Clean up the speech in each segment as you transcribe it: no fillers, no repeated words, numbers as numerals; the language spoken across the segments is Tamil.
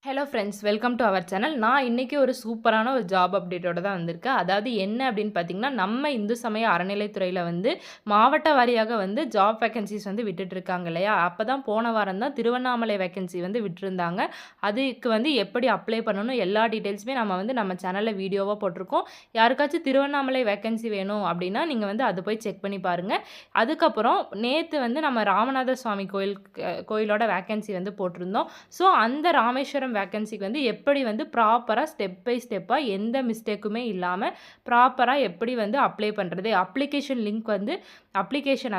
Hello friends, welcome to our channel. நான் இன்றைக்கி ஒரு சூப்பரான ஒரு ஜாப் அப்டேட்டோட தான் வந்திருக்கேன். அதாவது என்ன அப்படின்னு பார்த்தீங்கன்னா, நம்ம இந்து சமய அறநிலைத்துறையில் வந்து மாவட்ட வாரியாக வந்து ஜாப் வேக்கன்சிஸ் வந்து விட்டுட்ருக்காங்க இல்லையா? அப்போ தான் போன வாரம் தான் திருவண்ணாமலை வேக்கன்சி வந்து விட்டுருந்தாங்க. அதுக்கு வந்து எப்படி அப்ளை பண்ணணும் எல்லா டீட்டெயில்ஸுமே நம்ம வந்து நம்ம சேனலில் வீடியோவாக போட்டிருக்கோம். யாருக்காச்சும் திருவண்ணாமலை வேக்கன்சி வேணும் அப்படின்னா நீங்கள் வந்து அதை போய் செக் பண்ணி பாருங்கள். அதுக்கப்புறம் நேற்று வந்து நம்ம ராமநாத சுவாமி கோயிலோட வேக்கன்சி வந்து போட்டிருந்தோம். ஸோ அந்த ராமேஸ்வரம் வேக்கன்சிக்கு வந்து எப்படி வந்து ப்ராப்பராக ஸ்டெப் பை ஸ்டெப்பாக எந்த மிஸ்டேக்குமே இல்லாமல் ப்ராப்பராக எப்படி வந்து அப்ளை பண்ணுறது, அப்ளிகேஷன் லிங்க் வந்து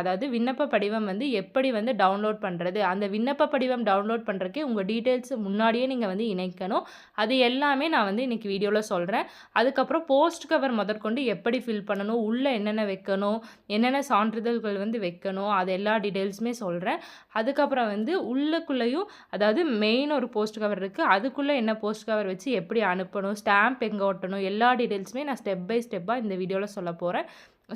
அதாவது விண்ணப்ப படிவம் வந்து எப்படி வந்து டவுன்லோட் பண்ணுறது, அந்த விண்ணப்ப படிவம் டவுன்லோட் பண்ணுறதுக்கே உங்கள் டீட்டெயில்ஸ் முன்னாடியே நீங்கள் வந்து இணைக்கணும். அது எல்லாமே நான் வந்து இன்றைக்கி வீடியோவில் சொல்கிறேன். அதுக்கப்புறம் போஸ்ட் கவர் முதற்கொண்டு எப்படி ஃபில் பண்ணணும், உள்ளே என்னென்ன வைக்கணும், என்னென்ன சான்றிதழ்கள் வந்து வைக்கணும், அது எல்லா டீட்டெயில்ஸுமே சொல்கிறேன். அதுக்கப்புறம் வந்து உள்ளுக்குள்ளேயும் அதாவது மெயின் ஒரு போஸ்ட் கவர் இருக்குது, அதுக்குள்ளே என்ன போஸ்ட் கவர் வச்சு எப்படி அனுப்பணும், ஸ்டாம்ப் எங்கே ஒட்டணும், எல்லா டீட்டெயில்ஸுமே நான் ஸ்டெப் பை ஸ்டெப்பாக இந்த வீடியோவில் சொல்ல போகிறேன்.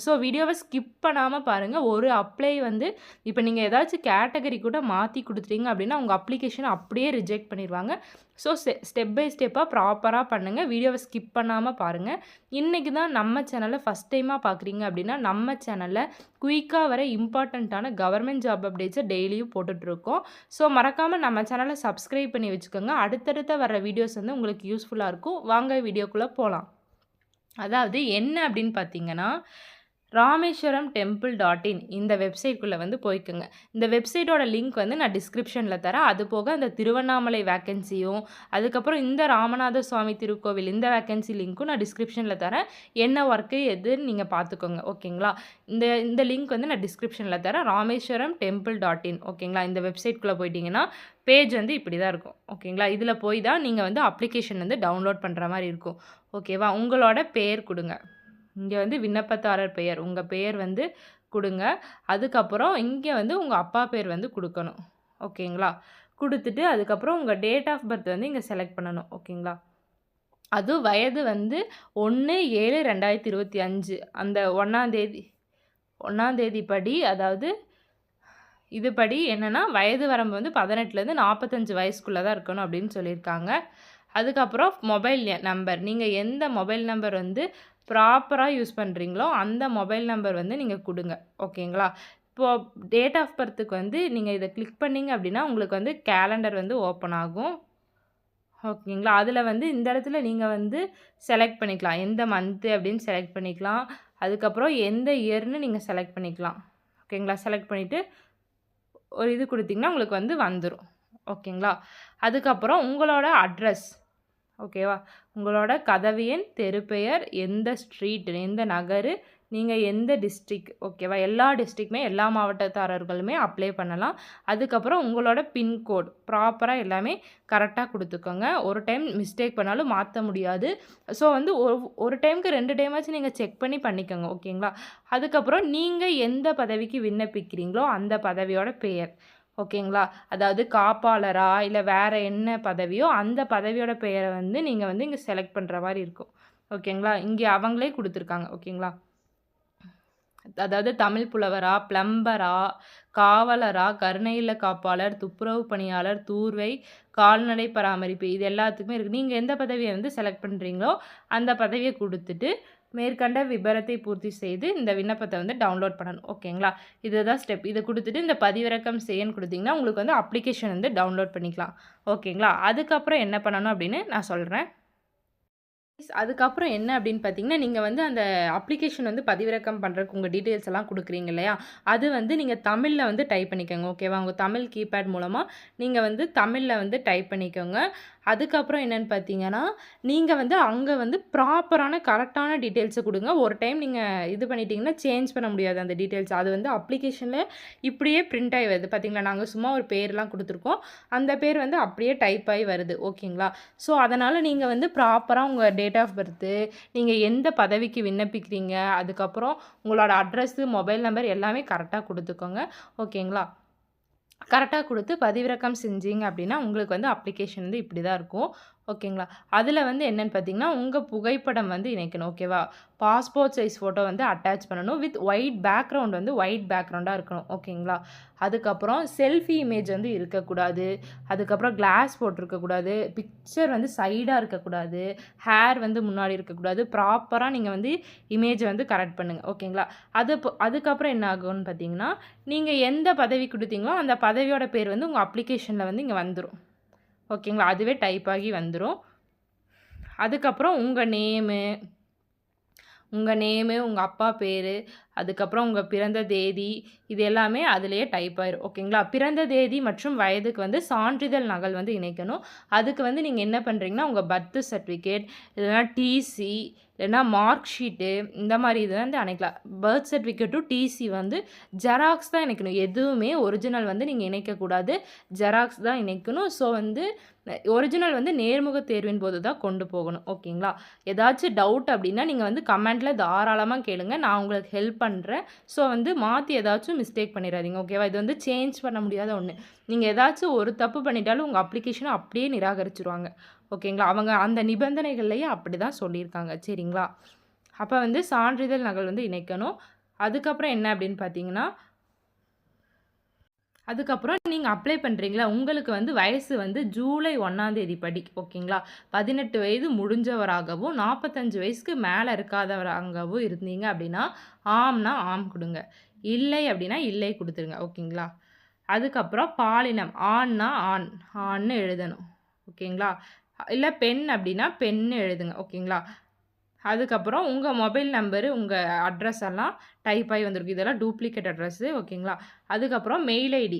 ஸோ வீடியோவை ஸ்கிப் பண்ணாமல் பாருங்கள். ஒரு அப்ளை வந்து இப்போ நீங்கள் ஏதாச்சும் கேட்டகரி கூட மாற்றி கொடுத்துட்டீங்க அப்படின்னா உங்கள் அப்ளிகேஷனை அப்படியே ரிஜெக்ட் பண்ணிடுவாங்க. ஸோ ஸ்டெப் பை ஸ்டெப்பாக ப்ராப்பராக பண்ணுங்கள். வீடியோவை ஸ்கிப் பண்ணாமல் பாருங்கள். இன்றைக்கி தான் நம்ம சேனலில் ஃபஸ்ட் டைமாக பார்க்குறீங்க அப்படின்னா நம்ம சேனலில் குயிக்காக வர இம்பார்ட்டண்ட்டான கவர்மெண்ட் ஜாப் அப்டேட்ஸை டெய்லியும் போட்டுட்ருக்கோம். ஸோ மறக்காமல் நம்ம சேனலை சப்ஸ்கிரைப் பண்ணி வச்சுக்கோங்க. அடுத்தடுத்த வர வீடியோஸ் வந்து உங்களுக்கு யூஸ்ஃபுல்லாக இருக்கும். வாங்க வீடியோக்குள்ளே போகலாம். அதாவது என்ன அப்படின்னு பார்த்தீங்கன்னா, ராமேஸ்வரம் temple.in இந்த வெப்சைட்குள்ளே வந்து போய்க்குங்க. இந்த வெப்சைட்டோட லிங்க் வந்து நான் டிஸ்கிரிப்ஷனில் தரேன். அது போக அந்த திருவண்ணாமலை வேக்கன்சியும், அதுக்கப்புறம் இந்த ராமநாத சுவாமி திருக்கோவில் இந்த வேக்கன்சி லிங்க்கும் நான் டிஸ்கிரிப்ஷனில் தரேன். என்ன ஒர்க்கு எதுன்னு நீங்கள் பார்த்துக்கோங்க. ஓகேங்களா? இந்த இந்த லிங்க் வந்து நான் டிஸ்கிரிப்ஷனில் தரேன். ராமேஸ்வரம் temple.in ஓகேங்களா? இந்த வெப்சைட்குள்ளே போயிட்டீங்கன்னா பேஜ் வந்து இப்படி தான் இருக்கும். ஓகேங்களா? இதில் போய் தான் நீங்கள் வந்து அப்ளிகேஷன் வந்து டவுன்லோட் பண்ணுற மாதிரி இருக்கும். ஓகேவா? உங்களோட பெயர் கொடுங்க. இங்கே வந்து விண்ணப்பதாரர் பெயர் உங்கள் பெயர் வந்து கொடுங்க. அதுக்கப்புறம் இங்கே வந்து உங்கள் அப்பா பேர் வந்து கொடுக்கணும். ஓகேங்களா? கொடுத்துட்டு அதுக்கப்புறம் உங்கள் டேட் ஆஃப் பர்த் வந்து இங்கே செலக்ட் பண்ணணும். ஓகேங்களா? அதுவும் வயது வந்து 1/7/2025 அந்த 1ஆம் தேதி படி, அதாவது இதுபடி என்னென்னா வயது வரம்பு வந்து 18லேருந்து 45 வயசுக்குள்ளே தான் இருக்கணும் அப்படின்னு சொல்லியிருக்காங்க. அதுக்கப்புறம் மொபைல் நம்பர், நீங்கள் எந்த மொபைல் நம்பர் வந்து ப்ராப்பராக யூஸ் பண்ணுறீங்களோ அந்த மொபைல் நம்பர் வந்து நீங்கள் கொடுங்க. ஓகேங்களா? இப்போது டேட் ஆஃப் பர்த்துக்கு வந்து நீங்கள் இதை கிளிக் பண்ணிங்க அப்படின்னா உங்களுக்கு வந்து கேலண்டர் வந்து ஓப்பன் ஆகும். ஓகேங்களா? அதில் வந்து இந்த இடத்துல நீங்கள் வந்து செலக்ட் பண்ணிக்கலாம். எந்த மந்த்து அப்படின்னு செலக்ட் பண்ணிக்கலாம். அதுக்கப்புறம் எந்த இயர்னு நீங்கள் செலக்ட் பண்ணிக்கலாம். ஓகேங்களா? செலக்ட் பண்ணிவிட்டு ஒரு இது கொடுத்தீங்கன்னா உங்களுக்கு வந்து வந்துடும். ஓகேங்களா? அதுக்கப்புறம் உங்களோட அட்ரஸ், ஓகேவா? உங்களோட கதவு எண், தெரு பெயர், எந்த ஸ்ட்ரீட், எந்த நகர், நீங்கள் எந்த டிஸ்ட்ரிக், ஓகேவா? எல்லா டிஸ்ட்ரிக்ட்டுமே எல்லா மாவட்டத்தாரர்களுமே அப்ளை பண்ணலாம். அதுக்கப்புறம் உங்களோட பின்கோட் ப்ராப்பராக எல்லாமே கரெக்டாக கொடுத்துக்கோங்க. ஒரு டைம் மிஸ்டேக் பண்ணாலும் மாற்ற முடியாது. ஸோ வந்து ஒரு டைமுக்கு 2 டைமாச்சும் நீங்கள் செக் பண்ணி பண்ணிக்கோங்க. ஓகேங்களா? அதுக்கப்புறம் நீங்கள் எந்த பதவிக்கு விண்ணப்பிக்கிறீங்களோ அந்த பதவியோட பெயர். ஓகேங்களா? அதாவது காப்பாளரா இல்லை வேறு என்ன பதவியோ அந்த பதவியோட பெயரை வந்து நீங்கள் வந்து இங்கே செலக்ட் பண்ணுற மாதிரி இருக்கும். ஓகேங்களா? இங்கே அவங்களே கொடுத்துருக்காங்க. ஓகேங்களா? அதாவது தமிழ் புலவரா, பிளம்பரா, காவலரா, கருணை இல்ல காப்பாளர், துப்புரவு பணியாளர், தூர்வை, கால்நடை பராமரிப்பு, இது எல்லாத்துக்குமே இருக்குது. நீங்கள் எந்த பதவியை வந்து செலக்ட் பண்ணுறீங்களோ அந்த பதவியை கொடுத்துட்டு மேற்கண்ட விபரத்தை பூர்த்தி செய்து இந்த விண்ணப்பத்தை வந்து டவுன்லோட் பண்ணணும். ஓகேங்களா? இதுதான் ஸ்டெப். இதை கொடுத்துட்டு இந்த பதிவிறக்கம் செய்யன்னு கொடுத்தீங்கன்னா உங்களுக்கு வந்து அப்ளிகேஷன் வந்து டவுன்லோட் பண்ணிக்கலாம். ஓகேங்களா? அதுக்கப்புறம் என்ன பண்ணணும் அப்படின்னு நான் சொல்கிறேன். அதுக்கப்புறம் என்ன அப்படின்னு பார்த்தீங்கன்னா, நீங்கள் வந்து அந்த அப்ளிகேஷன் வந்து பதிவிறக்கம் பண்ணுறதுக்கு உங்கள் டீட்டெயில்ஸ் எல்லாம் கொடுக்குறீங்க இல்லையா? அது வந்து நீங்கள் தமிழில் வந்து டைப் பண்ணிக்கோங்க. ஓகேவா? உங்கள் தமிழ் கீபேட் மூலமாக நீங்கள் வந்து தமிழில் வந்து டைப் பண்ணிக்கோங்க. அதுக்கப்புறம் என்னென்னு பார்த்தீங்கன்னா, நீங்கள் வந்து அங்கே வந்து ப்ராப்பரான கரெக்டான டீட்டெயில்ஸை கொடுங்க. ஒரு டைம் நீங்கள் இது பண்ணிட்டீங்கன்னா சேஞ்ச் பண்ண முடியாது அந்த டீட்டெயில்ஸ். அது வந்து அப்ளிகேஷனில் இப்படியே பிரிண்ட் ஆகி வருது. பார்த்தீங்களா? நாங்கள் சும்மா ஒரு பேர்லாம் கொடுத்துருக்கோம். அந்த பேர் வந்து அப்படியே டைப் ஆகி வருது. ஓகேங்களா? ஸோ அதனால் நீங்கள் வந்து ப்ராப்பராக உங்கள் டேட் ஆஃப் பர்த்து, நீங்கள் எந்த பதவிக்கு விண்ணப்பிக்கிறீங்க, அதுக்கப்புறம் உங்களோட அட்ரஸ்ஸு, மொபைல் நம்பர் எல்லாமே கரெக்டாக கொடுத்துக்கோங்க. ஓகேங்களா? கரெக்டாக கொடுத்து பதிவிறக்கம் செஞ்சீங்க அப்படின்னா உங்களுக்கு வந்து அப்ளிகேஷன் வந்து இப்படி தான் இருக்கும். ஓகேங்களா? அதில் வந்து என்னென்னு பார்த்தீங்கன்னா, உங்கள் புகைப்படம் வந்து இணைக்கணும். ஓகேவா? பாஸ்போர்ட் சைஸ் ஃபோட்டோ வந்து அட்டாச் பண்ணணும். வித் ஒயிட் பேக்ரவுண்ட் வந்து ஒயிட் பேக்ரவுண்டாக இருக்கணும். ஓகேங்களா? அதுக்கப்புறம் செல்ஃபி இமேஜ் வந்து இருக்கக்கூடாது. அதுக்கப்புறம் கிளாஸ் போட்டிருக்கக்கூடாது. பிக்சர் வந்து சைடாக இருக்கக்கூடாது. ஹேர் வந்து முன்னாடி இருக்கக்கூடாது. ப்ராப்பராக நீங்கள் வந்து இமேஜை வந்து கரெக்ட் பண்ணுங்கள். ஓகேங்களா? அதுக்கப்புறம் என்ன ஆகும்னு பார்த்தீங்கன்னா, நீங்கள் எந்த பதவி கொடுத்தீங்களோ அந்த பதவியோட பேர் வந்து உங்கள் அப்ளிகேஷனில் வந்து இங்கே வந்துடும். ஓகேங்களா? அதுவே டைப் ஆகி வந்துடும். அதுக்கப்புறம் உங்கள் நேமு, உங்கள் அப்பா பேர், அதுக்கப்புறம் உங்கள் பிறந்த தேதி, இது எல்லாமே அதிலேயே டைப் ஆயிரும். ஓகேங்களா? பிறந்த தேதி மற்றும் வயதுக்கு வந்து சான்றிதழ் நகல் வந்து இணைக்கணும். அதுக்கு வந்து நீங்கள் என்ன பண்ணுறீங்கன்னா, உங்கள் பர்த் சர்டிஃபிகேட் இல்லைனா டிசி இல்லைனா மார்க் ஷீட்டு இந்த மாதிரி இது வந்து அணைக்கலாம். பர்த் சர்டிஃபிகேட்டும் டிசி வந்து ஜெராக்ஸ் தான் இணைக்கணும். எதுவுமே ஒரிஜினல் வந்து நீங்கள் இணைக்கக்கூடாது. ஜெராக்ஸ் தான் இணைக்கணும். ஸோ வந்து ஒரிஜினல் வந்து நேர்முக தேர்வின் போது தான் கொண்டு போகணும். ஓகேங்களா? ஏதாச்சும் டவுட் அப்படின்னா நீங்கள் வந்து கமெண்ட்டில் தாராளமாக கேளுங்க. நான் உங்களுக்கு ஹெல்ப் பண்ணுறேன். ஸோ வந்து மாற்றி ஏதாச்சும் மிஸ்டேக் பண்ணிடாதீங்க. ஓகேவா? இது வந்து சேஞ்ச் பண்ண முடியாத ஒன்று. நீங்கள் ஏதாச்சும் ஒரு தப்பு பண்ணிட்டாலும் உங்கள் அப்ளிகேஷனை அப்படியே நிராகரிச்சுருவாங்க. ஓகேங்களா? அவங்க அந்த நிபந்தனைகள்லேயே அப்படி தான் சொல்லியிருக்காங்க. சரிங்களா? அப்போ வந்து சான்றிதழ் நகல் வந்து இணைக்கணும். அதுக்கப்புறம் என்ன அப்படின்னு பார்த்தீங்கன்னா, அதுக்கப்புறம் நீங்கள் அப்ளை பண்ணுறீங்களா, உங்களுக்கு வந்து வயசு வந்து ஜூலை 1 படி. ஓகேங்களா? 18 வயது முடிஞ்சவராகவும் 45 வயசுக்கு மேலே இருக்காதவராகவும் இருந்தீங்க அப்படின்னா ஆம்னா ஆம் கொடுங்க. இல்லை அப்படின்னா இல்லை கொடுத்துருங்க. ஓகேங்களா? அதுக்கப்புறம் பாலினம் ஆண்னா ஆண்னு எழுதணும். ஓகேங்களா? இல்லை பெண் அப்படின்னா பெண்ணு எழுதுங்க. ஓகேங்களா? அதுக்கப்புறம் உங்கள் மொபைல் நம்பரு, உங்கள் அட்ரஸ் எல்லாம் டைப் ஆகி வந்திருக்கும். இதெல்லாம் டூப்ளிகேட் அட்ரஸ்ஸு. ஓகேங்களா? அதுக்கப்புறம் மெயில் ஐடி.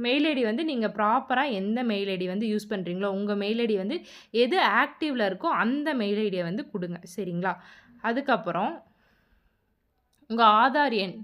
மெயில் ஐடி வந்து நீங்கள் ப்ராப்பராக எந்த மெயில் ஐடி வந்து யூஸ் பண்ணுறீங்களோ, உங்கள் மெயில் ஐடி வந்து எது ஆக்டிவில் இருக்கோ அந்த மெயில் ஐடியை வந்து கொடுங்க. சரிங்களா? அதுக்கப்புறம் உங்கள் ஆதார் எண்.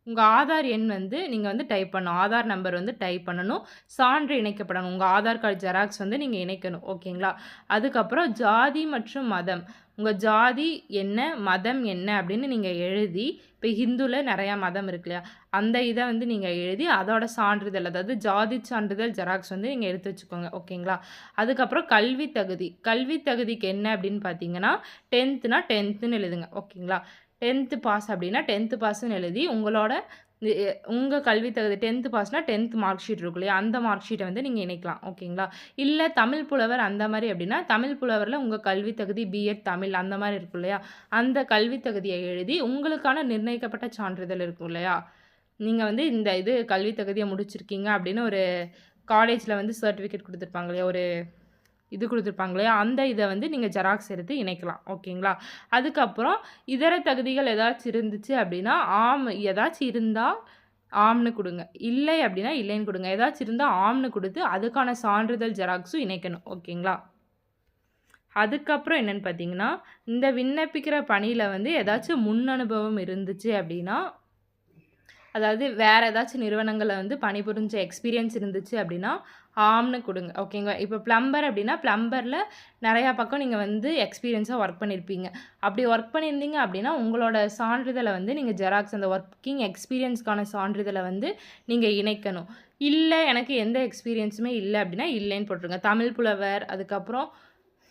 உங்கள் ஆதார் எண் வந்து நீங்கள் வந்து டைப் பண்ணணும். ஆதார் நம்பர் வந்து டைப் பண்ணணும். சான்று இணைக்கப்படணும். உங்கள் ஆதார் கார்டு ஜெராக்ஸ் வந்து நீங்கள் இணைக்கணும். ஓகேங்களா? அதுக்கப்புறம் ஜாதி மற்றும் மதம். உங்கள் ஜாதி என்ன, மதம் என்ன அப்படின்னு நீங்கள் எழுதி, இப்போ ஹிந்துவில் நிறையா மதம் இருக்கு இல்லையா, அந்த இதை வந்து நீங்கள் எழுதி அதோட சான்றிதழ், அதாவது ஜாதி சான்றிதழ் ஜெராக்ஸ் வந்து நீங்கள் எடுத்து வச்சுக்கோங்க. ஓகேங்களா? அதுக்கப்புறம் கல்வி தகுதி. கல்வி தகுதிக்கு என்ன அப்படின்னு பார்த்தீங்கன்னா, 10னா 10ன்னு எழுதுங்க. ஓகேங்களா? 10th பாஸ் அப்படின்னா 10th பாஸ்ன்னு எழுதி உங்கள் கல்வி தகுதி 10th பாஸ்னா 10th மார்க் ஷீட் இருக்கும் இல்லையா, அந்த மார்க் ஷீட்டை வந்து நீங்கள் இணைக்கலாம். ஓகேங்களா? இல்லை தமிழ் புலவர் அந்த மாதிரி அப்படின்னா தமிழ் புலவரில் உங்கள் கல்வி தகுதி பிஎட் தமிழ் அந்த மாதிரி இருக்கும் இல்லையா, அந்த கல்வி தகுதியை எழுதி உங்களுக்கான நிர்ணயிக்கப்பட்ட சான்றிதழ் இருக்கும் இல்லையா, நீங்கள் வந்து இந்த கல்வி தகுதியை முடிச்சிருக்கீங்க அப்படின்னு ஒரு காலேஜில் வந்து சர்டிஃபிகேட் கொடுத்துருப்பாங்க இல்லையா, ஒரு கொடுத்துருப்பாங்க இல்லையா, அந்த இதை வந்து நீங்கள் ஜெராக்ஸ் எடுத்து இணைக்கலாம். ஓகேங்களா? அதுக்கப்புறம் இதர தகுதிகள் ஏதாச்சும் இருந்துச்சு அப்படின்னா ஏதாச்சும் இருந்தால் ஆம்னு கொடுங்க. இல்லை அப்படின்னா இல்லைன்னு கொடுங்க. ஏதாச்சும் இருந்தால் ஆம்னு கொடுத்து அதுக்கான சான்றிதழ் ஜெராக்ஸும் இணைக்கணும். ஓகேங்களா? அதுக்கப்புறம் என்னென்னு பார்த்தீங்கன்னா, இந்த விண்ணப்பிக்கிற பணியில் வந்து ஏதாச்சும் முன் அனுபவம் இருந்துச்சு அப்படின்னா, அதாவது வேறு ஏதாச்சும் நிறுவனங்களில் வந்து பணிபுரிஞ்ச எக்ஸ்பீரியன்ஸ் இருந்துச்சு அப்படின்னா ஆம்னு கொடுங்க. ஓகேங்களா? இப்போ ப்ளம்பர் அப்படின்னா ப்ளம்பரில் நிறையா பக்கம் நீங்கள் வந்து எக்ஸ்பீரியன்ஸாக ஒர்க் பண்ணியிருப்பீங்க. அப்படி ஒர்க் பண்ணியிருந்தீங்க அப்படின்னா உங்களோட சான்றிதழை வந்து நீங்கள் ஜெராக்ஸ் அந்த ஒர்க்கிங் எக்ஸ்பீரியன்ஸ்க்கான சான்றிதழை வந்து நீங்கள் இணைக்கணும். இல்லை எனக்கு எந்த எக்ஸ்பீரியன்ஸுமே இல்லை அப்படின்னா இல்லைன்னு போட்டுருங்க. தமிழ் புலவர் அதுக்கப்புறம்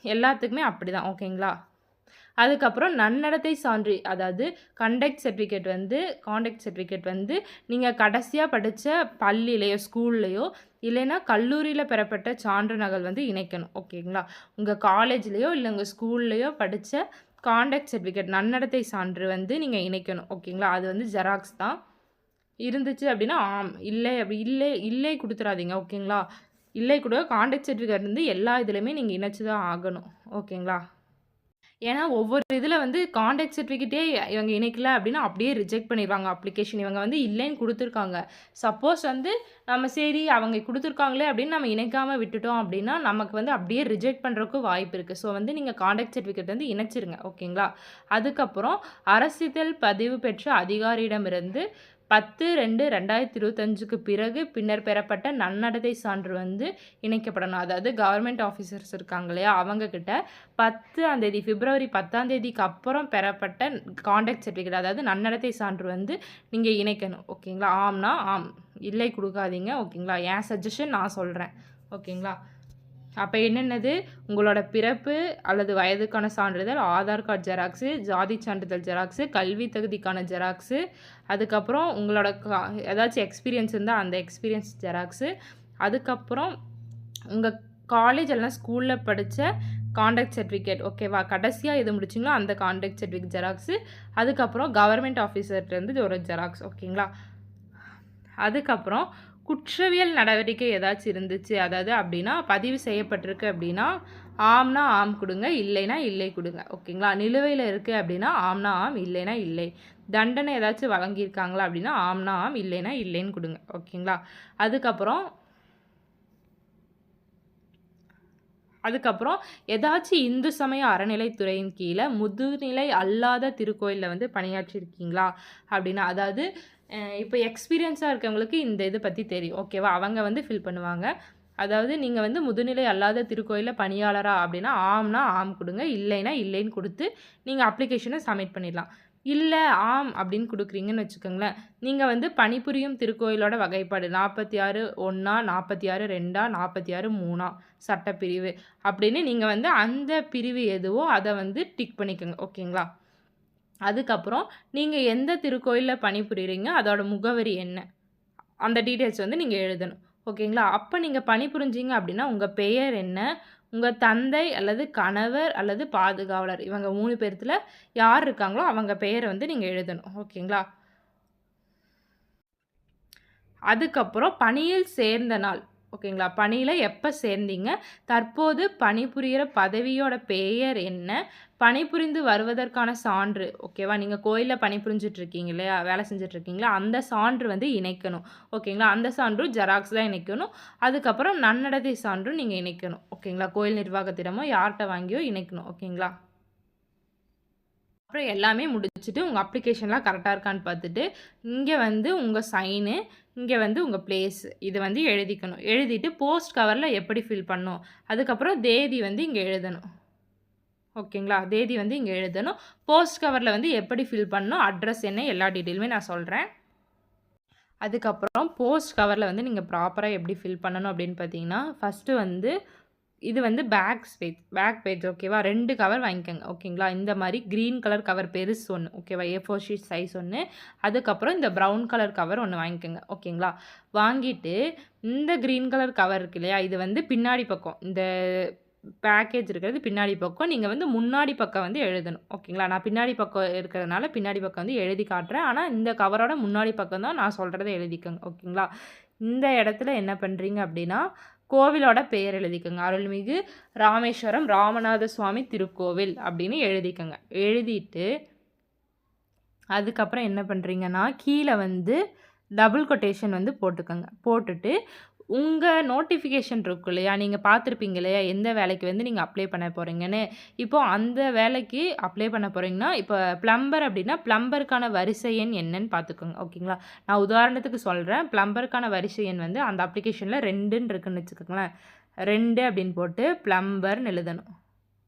எல்லாத்துக்குமே அப்படி தான். ஓகேங்களா? அதுக்கப்புறம் நன்னடத்தை சான்று, அதாவது கான்டாக்ட் சர்டிஃபிகேட் வந்து நீங்கள் கடைசியாக படித்த பள்ளியிலையோ ஸ்கூல்லையோ இல்லைன்னா கல்லூரியில் பெறப்பட்ட சான்று நகல் வந்து இணைக்கணும். ஓகேங்களா? உங்கள் காலேஜ்லேயோ இல்லை உங்கள் ஸ்கூல்லையோ படித்த கான்டாக்ட் சர்டிஃபிகேட் நன்னடத்தை சான்று வந்து நீங்கள் இணைக்கணும். ஓகேங்களா? அது வந்து ஜெராக்ஸ் தான். இருந்துச்சு அப்படின்னா ஆம், இல்லை கொடுத்துடாதீங்க. ஓகேங்களா? இல்லை கொடுங்க. கான்டாக்ட் சர்டிஃபிகேட் வந்து எல்லா இதுலேயுமே நீங்கள் இணைச்சி தான் ஆகணும். ஓகேங்களா? ஏன்னா ஒவ்வொரு இதில் வந்து கான்டாக்ட் சர்டிஃபிகேட்டே இவங்க இணைக்கல அப்படின்னா அப்படியே ரிஜெக்ட் பண்ணிடுவாங்க அப்ளிகேஷன். இவங்க வந்து இல்லைன்னு கொடுத்துருக்காங்க. சப்போஸ் வந்து நம்ம சரி அவங்க கொடுத்துருக்காங்களே அப்படின்னு நம்ம இணைக்காமல் விட்டுட்டோம் அப்படின்னா நமக்கு வந்து அப்படியே ரிஜெக்ட் பண்ணுறதுக்கு வாய்ப்பு இருக்குது. ஸோ வந்து நீங்கள் கான்டாக்ட் சர்டிஃபிகேட் வந்து இணைச்சிருங்க. ஓகேங்களா? அதுக்கப்புறம் அரசிதழ் பதிவு பெற்ற அதிகாரியிடமிருந்து 10/2/2025க்கு பின்னர் பெறப்பட்ட நன்னடத்தை சான்று வந்து இணைக்கப்படணும். அதாவது கவர்மெண்ட் ஆஃபீஸர்ஸ் இருக்காங்க இல்லையா, அவங்கக்கிட்ட பிப்ரவரி 10 அப்புறம் பெறப்பட்ட கான்டாக்ட் சர்டிஃபிகேட், அதாவது நன்னடத்தை சான்று வந்து நீங்கள் இணைக்கணும். ஓகேங்களா? ஆம்னா ஆம், இல்லை கொடுக்காதீங்க. ஓகேங்களா? என் சஜஷன் நான் சொல்கிறேன். ஓகேங்களா? அப்போ என்னென்னது? உங்களோட பிறப்பு அல்லது வயதுக்கான சான்றிதழ், ஆதார் கார்டு ஜெராக்ஸு, ஜாதி சான்றிதழ் ஜெராக்ஸு, கல்வி தகுதிக்கான ஜெராக்ஸு, அதுக்கப்புறம் உங்களோட ஏதாச்சும் எக்ஸ்பீரியன்ஸ் இருந்தால் அந்த எக்ஸ்பீரியன்ஸ் ஜெராக்ஸு, அதுக்கப்புறம் உங்கள் காலேஜ் இல்லைனா ஸ்கூலில் படித்த கான்டாக்ட் சர்டிஃபிகேட், ஓகேவா? கடைசியாக எது முடிச்சிங்களோ அந்த கான்டாக்ட் சர்டிஃபிகேட் ஜெராக்ஸு, அதுக்கப்புறம் கவர்மெண்ட் ஆஃபீஸர்கிட்டேருந்து ஒரு ஜெராக்ஸ், ஓகேங்களா? அதுக்கப்புறம் குற்றவியல் நடவடிக்கை ஏதாச்சும் இருந்துச்சு அதாவது அப்படின்னா பதிவு செய்யப்பட்டிருக்கு அப்படின்னா ஆம்னா ஆம் கொடுங்க, இல்லைனா இல்லை கொடுங்க, ஓகேங்களா? நிலுவையில் இருக்குது அப்படின்னா ஆம்னா ஆம், இல்லைனா இல்லை. தண்டனை ஏதாச்சும் வழங்கியிருக்காங்களா அப்படின்னா ஆம்னா ஆம், இல்லைனா இல்லைன்னு கொடுங்க, ஓகேங்களா? அதுக்கப்புறம் ஏதாச்சும் இந்து சமய அறநிலைத்துறையின் கீழே முதுநிலை அல்லாத திருக்கோயிலில் வந்து பணியாற்றிருக்கீங்களா அப்படின்னா, அதாவது இப்போ எக்ஸ்பீரியன்ஸாக இருக்கவங்களுக்கு இந்த இது பற்றி தெரியும், ஓகேவா? அவங்க வந்து ஃபில் பண்ணுவாங்க. அதாவது நீங்கள் வந்து முதுநிலை அல்லாத திருக்கோயிலில் பணியாளரா அப்படின்னா ஆம்னா ஆம் கொடுங்க, இல்லைனா இல்லைன்னு கொடுத்து நீங்கள் அப்ளிகேஷனை சப்மிட் பண்ணிடலாம். இல்லை ஆம் அப்படின்னு கொடுக்குறீங்கன்னு வச்சுக்கோங்களேன், நீங்கள் வந்து பணிபுரியும் திருக்கோயிலோட வகைப்பாடு 46(1) 46(2) 46(3) சட்டப்பிரிவு அப்படின்னு நீங்கள் வந்து அந்த பிரிவு எதுவோ அதை வந்து டிக் பண்ணிக்கோங்க, ஓகேங்களா? அதுக்கப்புறம் நீங்கள் எந்த திருக்கோயிலில் பணிபுரிகிறீங்க அதோட முகவரி என்ன, அந்த டீட்டெயில்ஸ் வந்து நீங்கள் எழுதணும், ஓகேங்களா? அப்போ நீங்கள் பணிபுரிஞ்சிங்க அப்படின்னா உங்கள் பெயர் என்ன, உங்கள் தந்தை அல்லது கணவர் அல்லது பாதுகாவலர் இவங்க 3 பேர்த்தில் யார் இருக்காங்களோ அவங்க பெயரை வந்து நீங்கள் எழுதணும், ஓகேங்களா? அதுக்கப்புறம் பணியில் சேர்ந்த நாள், ஓகேங்களா? பணியில் எப்போ சேர்ந்தீங்க, தற்போது பணிபுரிகிற பதவியோட பெயர் என்ன, பணிபுரிந்து வருவதற்கான சான்று, ஓகேவா? நீங்கள் கோயிலில் பணிபுரிஞ்சிட்ருக்கீங்க இல்லையா, வேலை செஞ்சிட்ருக்கீங்களா, அந்த சான்று வந்து இணைக்கணும், ஓகேங்களா? அந்த சான்றும் ஜெராக்ஸ் தான் இணைக்கணும். அதுக்கப்புறம் நன்னடத்தை சான்றும் நீங்கள் இணைக்கணும், ஓகேங்களா? கோயில் நிர்வாகத்திடமோ யார்கிட்ட வாங்கியோ இணைக்கணும், ஓகேங்களா? அப்புறம் எல்லாமே முடிச்சுட்டு உங்கள் அப்ளிகேஷன்லாம் கரெக்டாக இருக்கான்னு பார்த்துட்டு இங்கே வந்து உங்கள் சைனு, இங்கே வந்து உங்கள் பிளேஸ் இது வந்து எழுதிக்கணும். எழுதிட்டு போஸ்ட் கவரில் எப்படி ஃபில் பண்ணணும், அதுக்கப்புறம் தேதி வந்து இங்கே எழுதணும், ஓகேங்களா? தேதி வந்து இங்கே எழுதணும். போஸ்ட் கவரில் வந்து எப்படி ஃபில் பண்ணணும், அட்ரஸ் என்ன, எல்லா டீட்டெயிலுமே நான் சொல்கிறேன். அதுக்கப்புறம் போஸ்ட் கவரில் வந்து நீங்கள் ப்ராப்பராக எப்படி ஃபில் பண்ணணும் அப்படின்னு பார்த்தீங்கன்னா, ஃபஸ்ட்டு வந்து இது வந்து பேக் பேஜ் ஓகேவா? 2 கவர் வாங்கிக்கோங்க, ஓகேங்களா? இந்த மாதிரி க்ரீன் கலர் கவர் பெருசு ஒன்று, ஓகேவா? A4 ஷீட் சைஸ் ஒன்று, அதுக்கப்புறம் இந்த ப்ரௌன் கலர் கவர் ஒன்று வாங்கிக்கோங்க, ஓகேங்களா? வாங்கிட்டு இந்த க்ரீன் கலர் கவர் இருக்கு இல்லையா, இது வந்து பின்னாடி பக்கம், இந்த பேக்கேஜ் இருக்கிறது பின்னாடி பக்கம், நீங்கள் வந்து முன்னாடி பக்கம் வந்து எழுதணும், ஓகேங்களா? நான் பின்னாடி பக்கம் இருக்கிறதுனால பின்னாடி பக்கம் வந்து எழுதி காட்டுறேன், ஆனால் இந்த கவரோட முன்னாடி பக்கம் தான் நான் சொல்கிறத எழுதிக்கோங்க, ஓகேங்களா? இந்த இடத்துல என்ன பண்ணுறீங்க அப்படின்னா கோவிலோட பெயர் எழுதிக்கோங்க. அருள்மிகு ராமேஸ்வரம் ராமநாத சுவாமி திருக்கோவில் அப்படின்னு எழுதிக்கோங்க. எழுதிட்டு அதுக்கப்புறம் என்ன பண்ணுறீங்கன்னா கீழே வந்து டபுள் கொட்டேஷன் வந்து போட்டுக்கோங்க. போட்டுட்டு உங்கள் நோட்டிஃபிகேஷன் இருக்கும் இல்லையா, நீங்கள் பார்த்துருப்பீங்க இல்லையா எந்த வேலைக்கு வந்து நீங்கள் அப்ளை பண்ண போகிறீங்கன்னு. இப்போது அந்த வேலைக்கு அப்ளை பண்ண போகிறீங்கன்னா இப்போ ப்ளம்பர் அப்படின்னா ப்ளம்பருக்கான வரிசை எண் என்னன்னு பார்த்துக்கோங்க, ஓகேங்களா? நான் உதாரணத்துக்கு சொல்கிறேன். ப்ளம்பருக்கான வரிசை எண் வந்து அந்த அப்ளிகேஷனில் 2ன்னு இருக்குன்னு வச்சுக்கோங்களேன். 2 அப்படின்னு போட்டு ப்ளம்பர்னு எழுதணும்,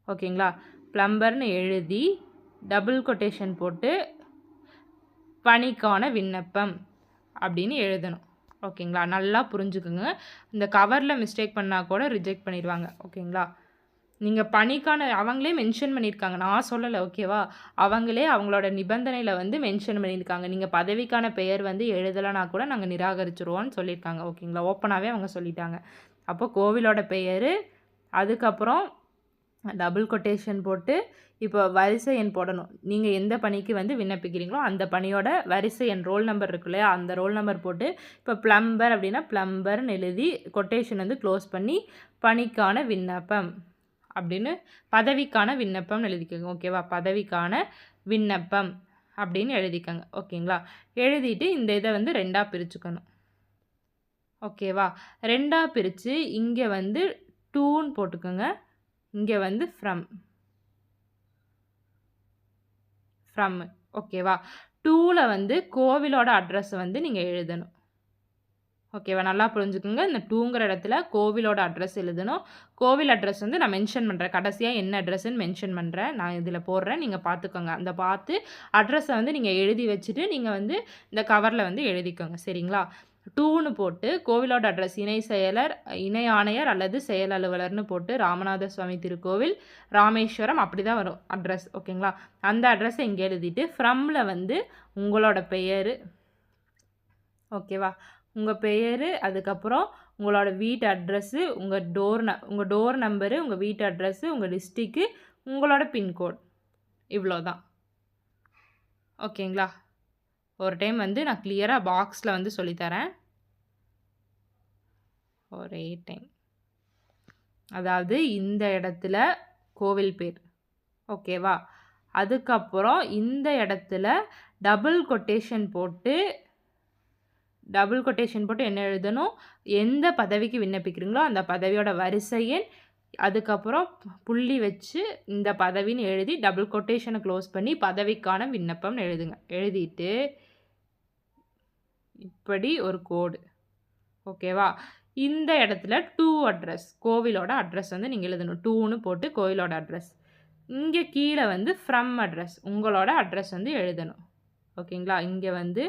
ஓகேங்களா? ப்ளம்பர்னு எழுதி டபுள் கொட்டேஷன் போட்டு பணிக்கான விண்ணப்பம் அப்படின்னு எழுதணும், ஓகேங்களா? நல்லா புரிஞ்சுக்குங்க. இந்த கவரில் மிஸ்டேக் பண்ணால் கூட ரிஜெக்ட் பண்ணிடுவாங்க, ஓகேங்களா? நீங்கள் பணிக்கான அவங்களே மென்ஷன் பண்ணியிருக்காங்க, நான் சொல்லலை, ஓகேவா? அவங்களே அவங்களோட நிபந்தனையில் வந்து மென்ஷன் பண்ணியிருக்காங்க. நீங்கள் பதவிக்கான பெயர் வந்து எழுதலைனா கூட நாங்கள் நிராகரிச்சிருவோம்னு சொல்லியிருக்காங்க, ஓகேங்களா? ஓப்பனாகவே அவங்க சொல்லிட்டாங்க. அப்போ கோவிலோட பெயர், அதுக்கப்புறம் டபுள் கொட்டேஷன் போட்டு இப்போ வரிசை எண் போடணும். நீங்கள் எந்த பணிக்கு வந்து விண்ணப்பிக்கிறீங்களோ அந்த பணியோட வரிசை எண் ரோல் நம்பர் இருக்கு இல்லையா, அந்த ரோல் நம்பர் போட்டு இப்போ ப்ளம்பர் அப்படின்னா ப்ளம்பர்னு எழுதி கொட்டேஷன் வந்து க்ளோஸ் பண்ணி பணிக்கான விண்ணப்பம் அப்படின்னு பதவிக்கான விண்ணப்பம்னு எழுதிக்கோங்க, ஓகேவா? பதவிக்கான விண்ணப்பம் அப்படின்னு எழுதிக்கோங்க, ஓகேங்களா? எழுதிட்டு இந்த இதை வந்து 2ஆக பிரிச்சுக்கணும், ஓகேவா? 2ஆக பிரித்து இங்கே வந்து 2ன்னு போட்டுக்கோங்க, இங்கே வந்து ஃப்ரம், ஓகேவா? 2ல் வந்து கோவிலோட அட்ரஸ் வந்து நீங்கள் எழுதணும், ஓகேவா? நல்லா புரிஞ்சுக்குங்க. இந்த 2ங்கிற இடத்துல கோவிலோட அட்ரஸ் எழுதணும். கோவில் அட்ரஸ் வந்து நான் மென்ஷன் பண்ணுறேன், கடைசியாக என்ன அட்ரஸ்ன்னு மென்ஷன் பண்ணுறேன், நான் இதில் போடுறேன், நீங்கள் பார்த்துக்கோங்க. அந்த பார்த்து அட்ரஸை வந்து நீங்கள் எழுதி வச்சுட்டு நீங்கள் வந்து இந்த கவரில் வந்து எழுதிக்கோங்க, சரிங்களா? 2ன்னு போட்டு கோவிலோட அட்ரஸ் இணை ஆணையர் அல்லது செயல் அலுவலர்னு போட்டு ராமநாத சுவாமி திருக்கோவில் ராமேஸ்வரம் அப்படி தான் வரும் அட்ரஸ். ஓகேங்களா? அந்த அட்ரஸை இங்கே எழுதிட்டு ஃப்ரம்ல வந்து உங்களோட பெயர், ஓகேவா, உங்கள் பெயர், அதுக்கப்புறம் உங்களோட வீட்டு அட்ரஸ்ஸு, உங்கள் டோர் நம்பரு, உங்கள் வீட்டு அட்ரஸ்ஸு, உங்கள் டிஸ்ட்ரிக்கு, உங்களோட பின்கோட், இவ்வளோ தான். ஓகேங்களா? ஒரு டைம் வந்து நான் கிளியராக பாக்ஸில் வந்து சொல்லித்தரேன். ஒரே டைம். அதாவது இந்த இடத்துல கோவில் பேர், ஓகேவா, அதுக்கப்புறம் இந்த இடத்துல டபுள் கொட்டேஷன் போட்டு என்ன எழுதணும், எந்த பதவிக்கு விண்ணப்பிக்கிறீங்களோ அந்த பதவியோட வரிசை எண், அதுக்கப்புறம் புள்ளி வச்சு இந்த பதவின்னு எழுதி டபுள் கொட்டேஷனை க்ளோஸ் பண்ணி பதவிக்கான விண்ணப்பம்னு எழுதுங்க. எழுதிட்டு இப்படி ஒரு கோடு, ஓகேவா. இந்த இடத்துல 2 அட்ரஸ், கோவிலோட அட்ரஸ் வந்து நீங்கள் எழுதணும். 2ன்னு போட்டு கோவிலோட அட்ரஸ். இங்கே கீழே வந்து ஃப்ரம் அட்ரஸ், உங்களோட அட்ரஸ் வந்து எழுதணும். ஓகேங்களா? இங்கே வந்து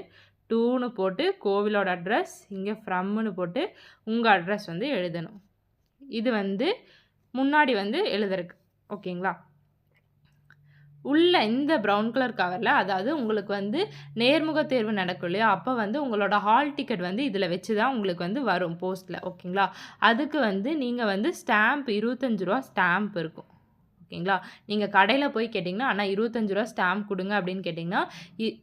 2ன்னு போட்டு கோவிலோட அட்ரஸ், இங்கே ஃப்ரம்னு போட்டு உங்கள் அட்ரஸ் வந்து எழுதணும். இது வந்து முன்னாடி வந்து எழுதுறதுக்கு. ஓகேங்களா? உள்ள இந்த ப்ரௌன் கலர் கவரில், அதாவது உங்களுக்கு வந்து நேர்முக தேர்வு நடக்கும் இல்லையா, அப்போ வந்து உங்களோட ஹால் டிக்கெட் வந்து இதில் வச்சு தான் உங்களுக்கு வந்து வரும் போஸ்ட்டில். ஓகேங்களா? அதுக்கு வந்து நீங்கள் வந்து ஸ்டாம்ப் 25 ரூபா ஸ்டாம்ப் இருக்கும். ஓகேங்களா? நீங்கள் கடையில் போய் கேட்டிங்கன்னா, ஆனால் 25 ரூபா ஸ்டாம்ப் கொடுங்க அப்படின்னு கேட்டிங்கன்னா,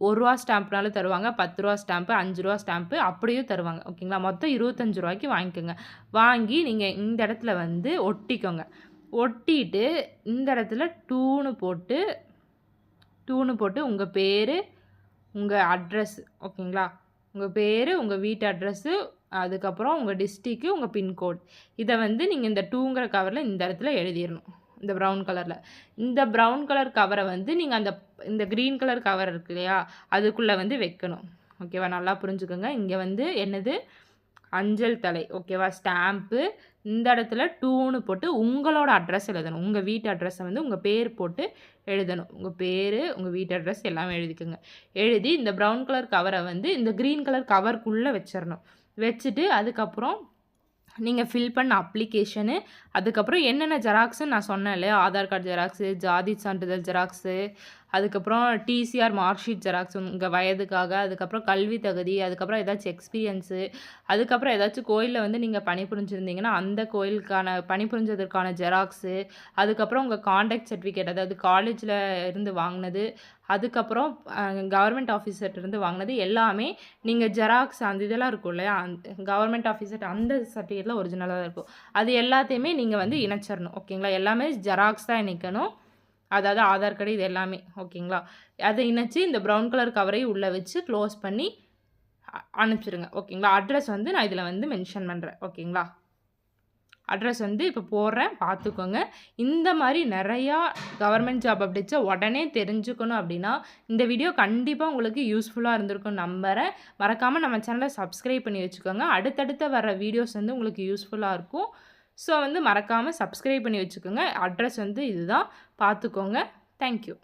1 ரூபா ஸ்டாம்ப்னாலும் தருவாங்க, 10 ரூபா ஸ்டாம்ப்பு, 5 ரூபா ஸ்டாம்ப்பு அப்படியும் தருவாங்க. ஓகேங்களா? மொத்தம் 25 ரூபாய்க்கு வாங்கிக்கோங்க. வாங்கி நீங்கள் இந்த இடத்துல வந்து ஒட்டிக்கோங்க. ஒட்டிட்டு இந்த இடத்துல 2ன்னு போட்டு உங்கள் பேர், உங்கள் அட்ரஸ், ஓகேங்களா, உங்கள் பேர், உங்கள் வீட்டு அட்ரஸ்ஸு, அதுக்கப்புறம் உங்கள் டிஸ்ட்ரிக்கு, உங்கள் பின்கோட், இதை வந்து நீங்கள் இந்த 2ங்கிற கவரில் இந்த இடத்துல எழுதிடணும். இந்த ப்ரௌன் கலரில். இந்த ப்ரௌன் கலர் கவரை வந்து நீங்கள் இந்த க்ரீன் கலர் கவர் இருக்கு இல்லையா, அதுக்குள்ளே வந்து வைக்கணும். ஓகேவா? நல்லா புரிஞ்சுக்கோங்க. இங்கே வந்து என்னது, அஞ்சல் தலை, ஓகேவா, ஸ்டாம்ப்பு. இந்த இடத்துல 2ன்னு போட்டு உங்களோட அட்ரஸ் எழுதணும். உங்கள் வீட்டு அட்ரஸை வந்து உங்கள் பேர் போட்டு எழுதணும். உங்கள் பேர், உங்கள் வீட்டு அட்ரஸ் எல்லாமே எழுதிக்கோங்க. எழுதி இந்த ப்ரௌன் கலர் கவரை வந்து இந்த க்ரீன் கலர் கவருக்குள்ளே வச்சிடணும். வச்சுட்டு அதுக்கப்புறம் நீங்கள் ஃபில் பண்ண அப்ளிகேஷனு, அதுக்கப்புறம் என்னென்ன ஜெராக்ஸுன்னு நான் சொன்னேன் இல்லையா, ஆதார் கார்டு ஜெராக்ஸு, ஜாதி சான்றிதழ் ஜெராக்ஸு, அதுக்கப்புறம் டிசிஆர் மார்க் ஷீட் ஜெராக்ஸ் உங்கள் வயதுக்காக, அதுக்கப்புறம் கல்வி தகுதி, அதுக்கப்புறம் ஏதாச்சும் எக்ஸ்பீரியன்ஸு, அதுக்கப்புறம் ஏதாச்சும் கோயிலில் வந்து நீங்கள் பணிபுரிஞ்சிருந்தீங்கன்னா அந்த கோயிலுக்கான பணிபுரிஞ்சதற்கான ஜெராக்ஸு, அதுக்கப்புறம் உங்கள் கான்டாக்ட் சர்டிஃபிகேட், அதாவது காலேஜில் இருந்து வாங்கினது, அதுக்கப்புறம் கவர்மெண்ட் ஆஃபீஸர்கிட்டருந்து வாங்கினது எல்லாமே நீங்கள் ஜெராக்ஸ் அந்த இதெல்லாம் இருக்கும் இல்லையா, கவர்மெண்ட் ஆஃபீஸர் அந்த சர்டிஃபிகேட்டில் ஒரிஜினலாக தான் இருக்கும். அது எல்லாத்தையுமே நீங்கள் வந்து இணைச்சிடணும். ஓகேங்களா? எல்லாமே ஜெராக்ஸ் தான் இணைக்கணும். அதாவது ஆதார் கார்டு இது எல்லாமே. ஓகேங்களா? அதை இணைச்சி இந்த ப்ரௌன் கலர் கவரையும் உள்ளே வச்சு க்ளோஸ் பண்ணி அனுப்பிச்சிடுங்க. ஓகேங்களா? அட்ரஸ் வந்து நான் இதில் வந்து மென்ஷன் பண்ணுறேன். ஓகேங்களா? அட்ரஸ் வந்து இப்போ போடுறேன், பார்த்துக்கோங்க. இந்த மாதிரி நிறையா கவர்மெண்ட் ஜாப் அப்டேட்ஸை உடனே தெரிஞ்சுக்கணும் அப்படின்னா இந்த வீடியோ கண்டிப்பாக உங்களுக்கு யூஸ்ஃபுல்லாக இருந்திருக்கும் நம்புகிறேன். மறக்காமல் நம்ம சேனலை சப்ஸ்கிரைப் பண்ணி வச்சுக்கோங்க. அடுத்தடுத்த வர வீடியோஸ் வந்து உங்களுக்கு யூஸ்ஃபுல்லாக இருக்கும். ஸோ வந்து மறக்காமல் சப்ஸ்கிரைப் பண்ணி வச்சுக்கோங்க. அட்ரஸ் வந்து இதுதான், பார்த்துக்கோங்க. தேங்க்யூ.